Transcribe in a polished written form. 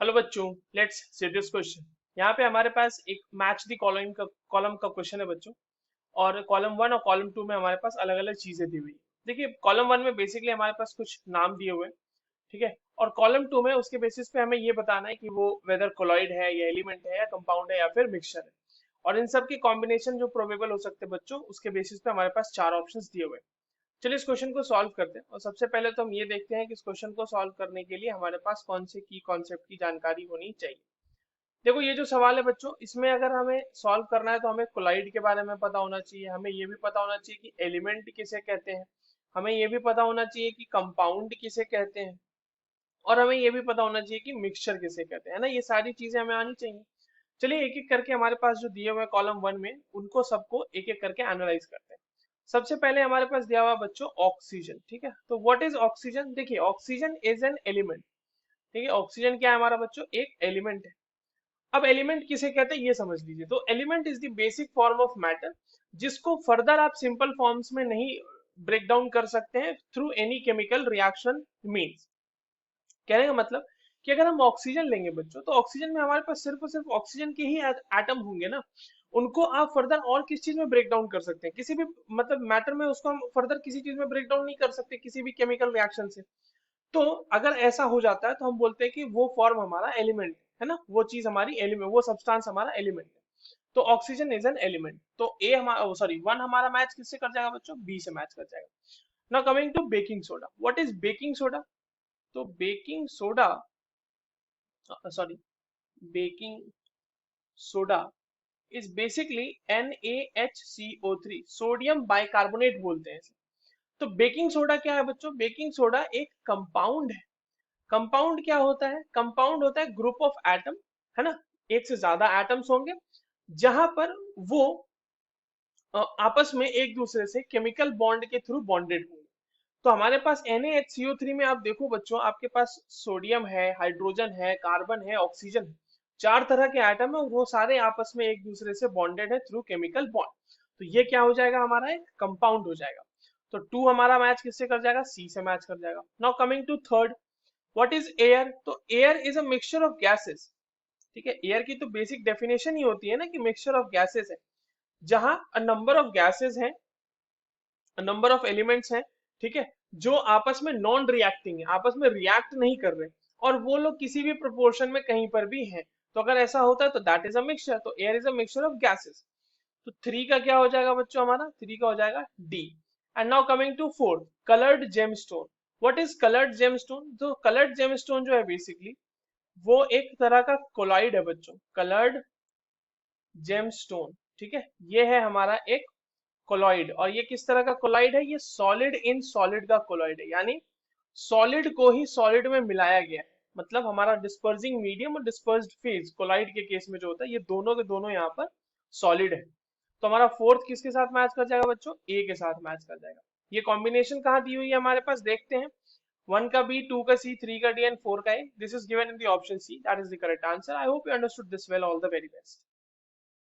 Hello बच्चों, let's see this question. यहाँ पे हमारे पास एक मैच द कॉलम का क्वेश्चन है बच्चों। और कॉलम वन और कॉलम टू में हमारे पास अलग अलग चीजें दी हुई है। देखिए, कॉलम वन में बेसिकली हमारे पास कुछ नाम दिए हुए हैं, ठीक है। और कॉलम टू में उसके बेसिस पे हमें ये बताना है कि वो वेदर कोलॉइड है या एलिमेंट है या कंपाउंड है या फिर मिक्सचर है। और इन सब के कॉम्बिनेशन जो प्रोबेबल हो सकते हैं बच्चों, उसके बेसिस पे हमारे पास चार ऑप्शंस दिए हुए हैं। चलिए इस क्वेश्चन को सॉल्व करते हैं। और सबसे पहले तो हम ये देखते हैं कि इस क्वेश्चन को सॉल्व करने के लिए हमारे पास कौन से की कॉन्सेप्ट की जानकारी होनी चाहिए। देखो, ये जो सवाल है बच्चों, इसमें अगर हमें सॉल्व करना है तो हमें कोलाइड के बारे में पता होना चाहिए, हमें ये भी पता होना चाहिए कि एलिमेंट किसे कहते हैं, हमें ये भी पता होना चाहिए कि कंपाउंड किसे कहते हैं, और हमें ये भी पता होना चाहिए कि मिक्सचर किसे कहते हैं ना। ये सारी चीजें हमें आनी चाहिए। चलिए एक एक करके हमारे पास जो दिए हुए कॉलम वन में उनको सबको एक एक करके एनालाइज करते हैं। सबसे पहले हमारे पास दिया हुआ बच्चों ऑक्सीजन, ठीक है। तो व्हाट इज ऑक्सीजन? देखिए, ऑक्सीजन इज एन एलिमेंट, ठीक है। ऑक्सीजन क्या है हमारा बच्चों? एक एलिमेंट है। अब एलिमेंट किसे कहते हैं ये समझ लीजिए। तो element is the basic form of matter, जिसको फर्दर आप सिंपल फॉर्म्स में नहीं ब्रेक डाउन कर सकते हैं through any chemical reaction means. कहने का मतलब कि अगर हम ऑक्सीजन लेंगे बच्चों, तो ऑक्सीजन में हमारे पास सिर्फ और सिर्फ ऑक्सीजन के ही एटम होंगे ना। उनको आप फर्दर और किस चीज में ब्रेक डाउन कर सकते हैं? किसी भी मतलब मैटर में उसको हम फर्दर किसी चीज में ब्रेक डाउन नहीं कर सकते किसी भी केमिकल रिएक्शन से। तो अगर ऐसा हो जाता है तो हम बोलते हैं कि वो फॉर्म हमारा एलिमेंट है ना, वो चीज हमारी एलिमेंट, वो सब्सटेंस हमारा एलिमेंट है। तो ऑक्सीजन इज एन एलिमेंट। तो ए हमारा, सॉरी, वन हमारा मैच किससे कर जाएगा बच्चों? बी से मैच कर जाएगा। Now coming to baking soda, what is baking soda? तो baking soda, sorry, baking soda is basically NaHCO3, sodium bicarbonate बोलते हैं इसे। तो बेकिंग सोडा क्या है बच्चों? बेकिंग सोडा एक कंपाउंड है। कंपाउंड क्या होता है? कंपाउंड होता है ग्रुप ऑफ एटम, है ना। एक से ज्यादा एटम्स होंगे जहां पर वो आपस में एक दूसरे से केमिकल बॉन्ड के थ्रू बॉन्डेड होंगे। तो हमारे पास NaHCO3 में आप देखो बच्चों, आपके पास सोडियम है, हाइड्रोजन है, कार्बन है, ऑक्सीजन है। चार तरह के एटम है और वो सारे आपस में एक दूसरे से बॉन्डेड है थ्रू केमिकल बॉन्ड। तो ये क्या हो जाएगा? हमारा एक कंपाउंड हो जाएगा। तो टू हमारा मैच किससे कर जाएगा? सी से मैच कर जाएगा। Now coming to third, what is air? तो air is a mixture of gases, ठीक है। एयर की तो बेसिक डेफिनेशन ही होती है ना कि मिक्सचर ऑफ गैसेस है, जहां अ नंबर ऑफ गैसेस हैं, नंबर ऑफ एलिमेंट्स हैं, ठीक है, जो आपस में नॉन रिएक्टिंग है, आपस में रिएक्ट नहीं कर रहे, और वो लोग किसी भी प्रोपोर्शन में कहीं पर भी हैं। तो अगर ऐसा होता है तो दैट इज अ मिक्सचर। तो air is a mixture of gases. तो थ्री का क्या हो जाएगा बच्चों? हमारा थ्री का हो जाएगा D. And now coming to fourth, coloured gemstone. What is coloured gemstone? तो कलर्ड जेमस्टोन जो है बेसिकली वो एक तरह का कोलाइड है बच्चों, कलर्ड जेमस्टोन, ठीक है। ये है हमारा एक कोलॉइड। और ये किस तरह का कोलॉइड है? ये सॉलिड इन सॉलिड का कोलॉइड है, यानी सॉलिड को ही सॉलिड में मिलाया गया है। मतलब हमारा डिस्पर्सिंग मीडियम और डिस्पर्स्ड फेज कोलॉइड के केस में जो होता है, ये दोनों के दोनों यहाँ पर सॉलिड है। तो हमारा फोर्थ किसके साथ मैच कर जाएगा बच्चों? ए के साथ मैच कर जाएगा। ये कॉम्बिनेशन कहाँ दी हुई है हमारे पास? देखते हैं। वन का बी, टू का सी, थ्री का डी एंड फोर का A. This is given in the option C, that is the correct answer. I hope you understood this well. All the very best.